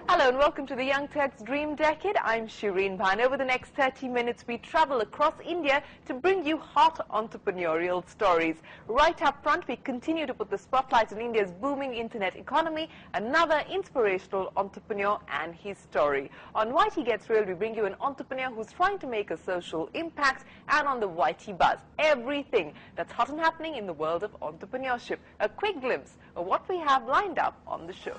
Hello and welcome to the Young Turks Dream Decade. I'm Shireen Bhan. Over the next 30 minutes, we travel across India to bring you hot entrepreneurial stories. Right up front, we continue to put the spotlight on India's booming internet economy, another inspirational entrepreneur and his story. On YT Gets Real, we bring you an entrepreneur who's trying to make a social impact, and on the YT Buzz, everything that's hot and happening in the world of entrepreneurship. A quick glimpse of what we have lined up on the show.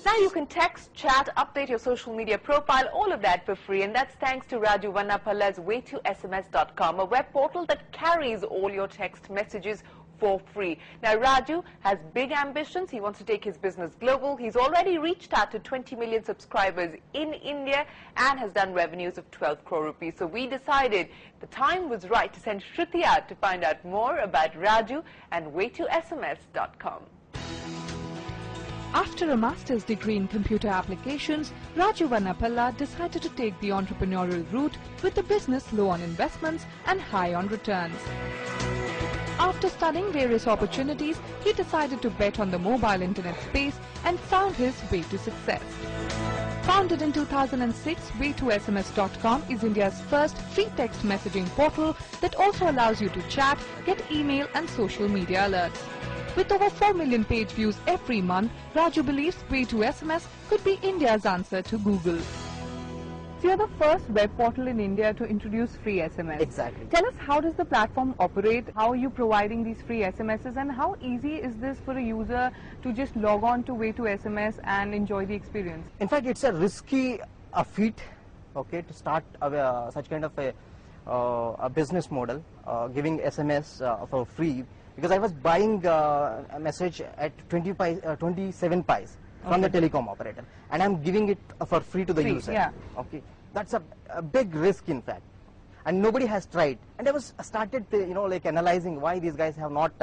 Now you can text, chat, update your social media profile, all of that for free, and that's thanks to Raju Vanapala's Way2sms.com, a web portal that carries all your text messages for free. Now Raju has big ambitions. He wants to take his business global. He's already reached out to 20 million subscribers in India and has done revenues of 12 crore rupees. So we decided the time was right to send Shruti out to find out more about Raju and Way2sms.com. After a master's degree in computer applications, Raju Vanapala decided to take the entrepreneurial route with the business low on investments and high on returns. After studying various opportunities, he decided to bet on the mobile internet space and found his way to success. Founded in 2006, Way2sms.com is India's first free text messaging portal that also allows you to chat, get email and social media alerts. With over 4 million page views every month, Raju believes Way2sms could be India's answer to Google. So you're the first web portal in India to introduce free SMS. Exactly. Tell us, how does the platform operate? How are you providing these free SMSs? And how easy is this for a user to just log on to Way2sms and enjoy the experience? In fact, it's a risky feat, okay, to start such kind of a business model, giving SMS for free. Because I was buying a message at 27 pies from the telecom operator, and I'm giving it for free to the user. Yeah. Okay, that's a big risk, in fact, and nobody has tried. And I was started, like analyzing why these guys have not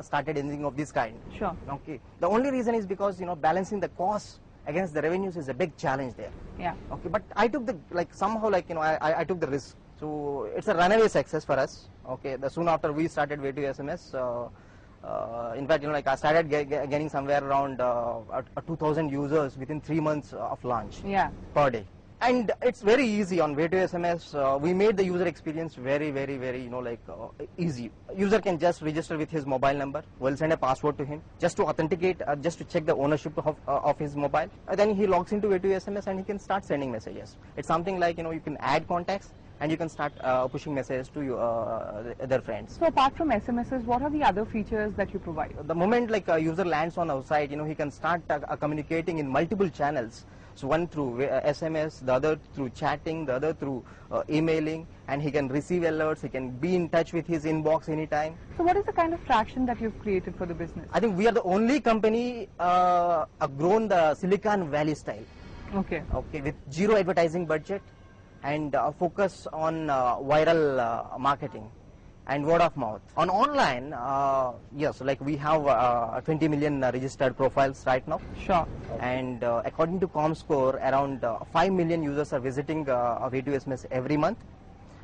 started anything of this kind. Sure. Okay, the only reason is because balancing the costs against the revenues is a big challenge there. Yeah. Okay, but I took the I took the risk. So it's a runaway success for us. Okay, soon after we started Way2sms, in fact, I started getting somewhere around 2,000 users within 3 months of launch. Yeah. Per day. And it's very easy on Way2sms. We made the user experience very, very, very, easy. User can just register with his mobile number. We'll send a password to him just to authenticate, just to check the ownership of his mobile. And then he logs into Way2sms and he can start sending messages. It's something like, you can add contacts and you can start pushing messages to their friends. So apart from SMSs, what are the other features that you provide? The moment a user lands on our site, he can start communicating in multiple channels. So one through SMS, the other through chatting, the other through emailing, and he can receive alerts, he can be in touch with his inbox anytime. So what is the kind of traction that you've created for the business? I think we are the only company grown the Silicon Valley style. Okay. Okay, with zero advertising budget and focus on viral marketing and word of mouth. On online, yes, we have 20 million registered profiles right now. Sure. And according to ComScore, around 5 million users are visiting Way2sms every month.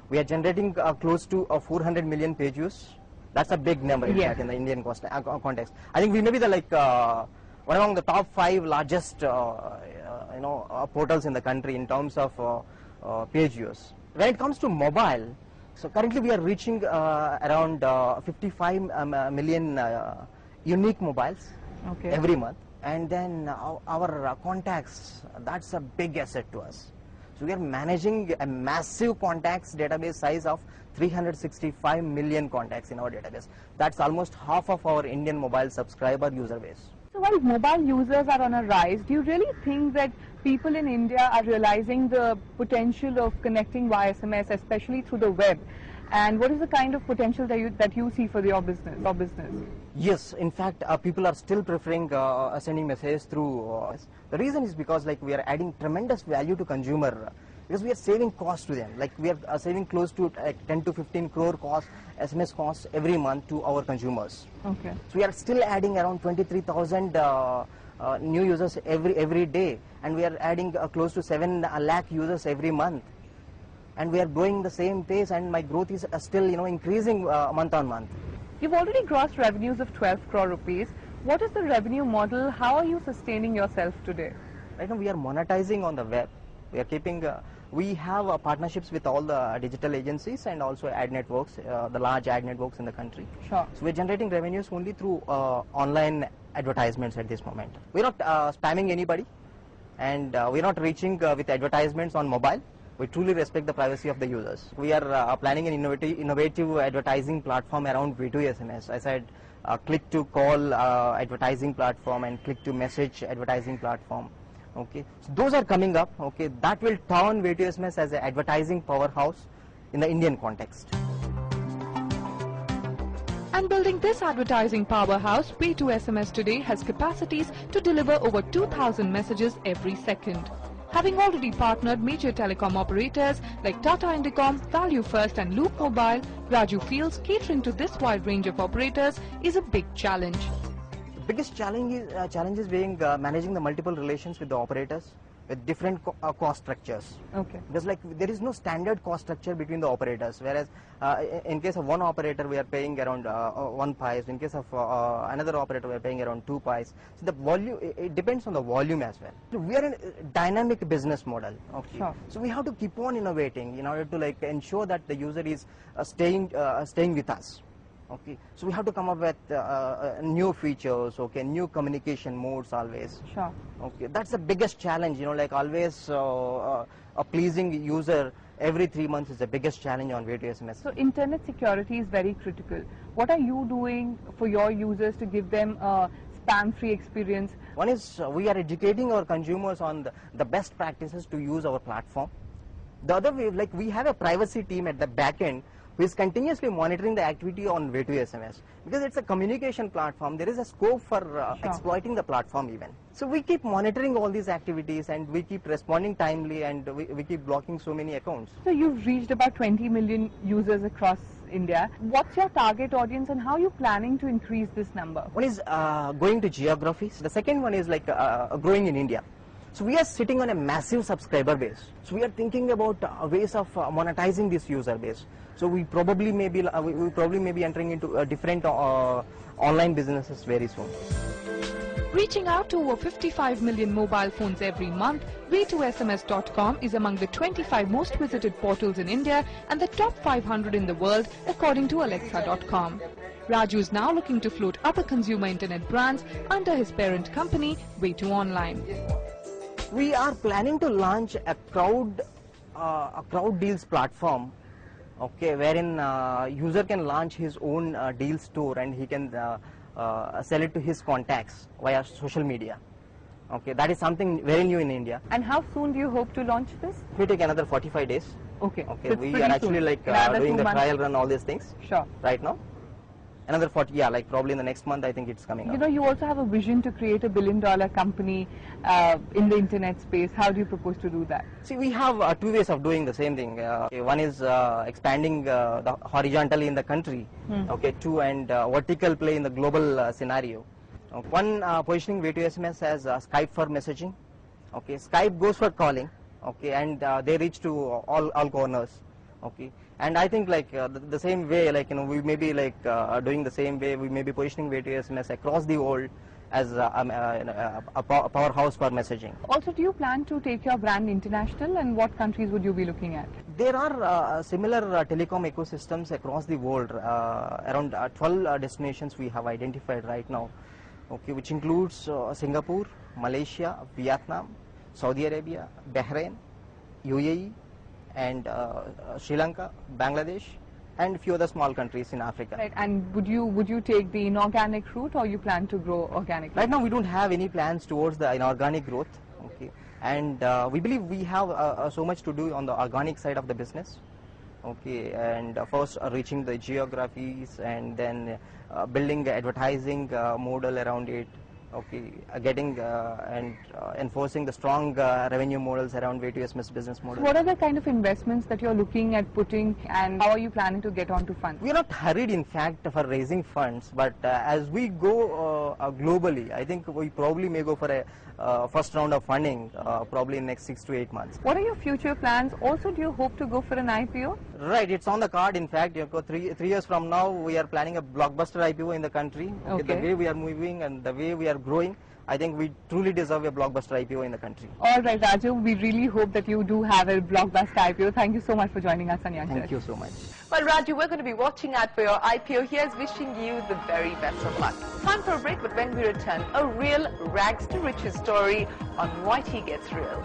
We are generating close to 400 million page views. That's a big number in fact in the Indian context. I think we may be the one among the top 5 largest portals in the country in terms of page views. When it comes to mobile, so currently we are reaching around 55 million unique mobiles every month, and then our contacts, that's a big asset to us. So we are managing a massive contacts database size of 365 million contacts in our database. That's almost half of our Indian mobile subscriber user base. So while mobile users are on a rise, do you really think that people in India are realizing the potential of connecting via SMS, especially through the web? And what is the kind of potential that you see for your business? Yes, in fact, people are still preferring sending messages through. The reason is because we are adding tremendous value to consumer. Because we are saving cost to them. We are saving close to 10 to 15 crore SMS costs every month to our consumers. Okay. So we are still adding around 23,000 new users every day, and we are adding close to 7 lakh users every month, and we are growing the same pace, and my growth is still increasing month on month. You've already grossed revenues of 12 crore rupees. What is the revenue model? How are you sustaining yourself today? Right now we are monetizing on the web. We are keeping, we have partnerships with all the digital agencies and also ad networks, the large ad networks in the country. Sure. So we're generating revenues only through online advertisements at this moment. We're not spamming anybody, and we're not reaching with advertisements on mobile. We truly respect the privacy of the users. We are planning an innovative advertising platform around Way2sms. I said click to call advertising platform and click to message advertising platform. Okay, so those are coming up. Okay, that will turn Way2sms as an advertising powerhouse in the Indian context. And building this advertising powerhouse, Way2sms today has capacities to deliver over 2,000 messages every second. Having already partnered major telecom operators like Tata Indicom, Value First and Loop Mobile, Raju feels catering to this wide range of operators is a big challenge. The biggest challenge is being managing the multiple relations with the operators with different cost structures. Okay. Because there is no standard cost structure between the operators, whereas in case of one operator we are paying around 1 pice, in case of another operator we are paying around 2 pice. So the volume, it depends on the volume as well. So we are in a dynamic business model. Okay. Sure. So we have to keep on innovating in order to ensure that the user is staying with us. Okay, so we have to come up with new features, okay, new communication modes always. Sure. Okay, that's the biggest challenge, always a pleasing user every 3 months is the biggest challenge on Way2sms. So internet security is very critical. What are you doing for your users to give them a spam-free experience? One is we are educating our consumers on the best practices to use our platform. The other way, we have a privacy team at the back end who is continuously monitoring the activity on Way2sms. Because it's a communication platform, there is a scope for exploiting the platform even. So we keep monitoring all these activities and we keep responding timely, and we keep blocking so many accounts. So you've reached about 20 million users across India. What's your target audience and how are you planning to increase this number? One is going to geographies. The second one is growing in India. So we are sitting on a massive subscriber base. So we are thinking about ways of monetizing this user base. So we probably may be entering into different online businesses very soon. Reaching out to over 55 million mobile phones every month, Way2sms.com is among the 25 most visited portals in India and the top 500 in the world according to Alexa.com. Raju is now looking to float other consumer internet brands under his parent company, Way2 Online. We are planning to launch a crowd deals platform, okay, wherein user can launch his own deal store and he can sell it to his contacts via social media. Okay, that is something very new in India. And how soon do you hope to launch this? It will take another 45 days. Okay. Okay, So we are actually doing the trial run, all these things. Sure. Right now. Another 40, probably in the next month I think it's coming up. You also have a vision to create a $1 billion company in the internet space. How do you propose to do that? See, we have two ways of doing the same thing. One is expanding the horizontally in the country. Okay, two, and vertical play in the global scenario. One, positioning Way2sms as Skype for messaging. Okay, Skype goes for calling. Okay, and they reach to all corners. Okay, and I think the same way, we may be doing the same way. We may be positioning Way2sms across the world as a powerhouse for messaging. Also, do you plan to take your brand international, and what countries would you be looking at? There are similar telecom ecosystems across the world. Around 12 destinations we have identified right now, okay, which includes Singapore, Malaysia, Vietnam, Saudi Arabia, Bahrain, UAE, and Sri Lanka, Bangladesh, and a few other small countries in Africa. Right. And would you take the inorganic route, or you plan to grow organically? Right now we don't have any plans towards the inorganic growth. Okay, and we believe we have so much to do on the organic side of the business. Okay, and first reaching the geographies, and then building the advertising model around it. okay, getting and enforcing the strong revenue models around Way2sms business model. What are the kind of investments that you're looking at putting, and how are you planning to get onto funds? We are not hurried, in fact, for raising funds, but as we go globally, I think we probably may go for a first round of funding probably in the next 6 to 8 months. What are your future plans? Also, do you hope to go for an IPO? Right, it's on the card. In fact, you know, 3 years from now, we are planning a blockbuster IPO in the country. Okay. The way we are moving and the way we are growing, I think we truly deserve a blockbuster IPO in the country. All right, Raju, we really hope that you do have a blockbuster IPO. Thank you so much for joining us on Young Thank Turks. you so much. Well, Raju, we're going to be watching out for your IPO. Here's wishing you the very best of luck. Time for a break, but when we return, a real rags to riches story on YT Gets Real.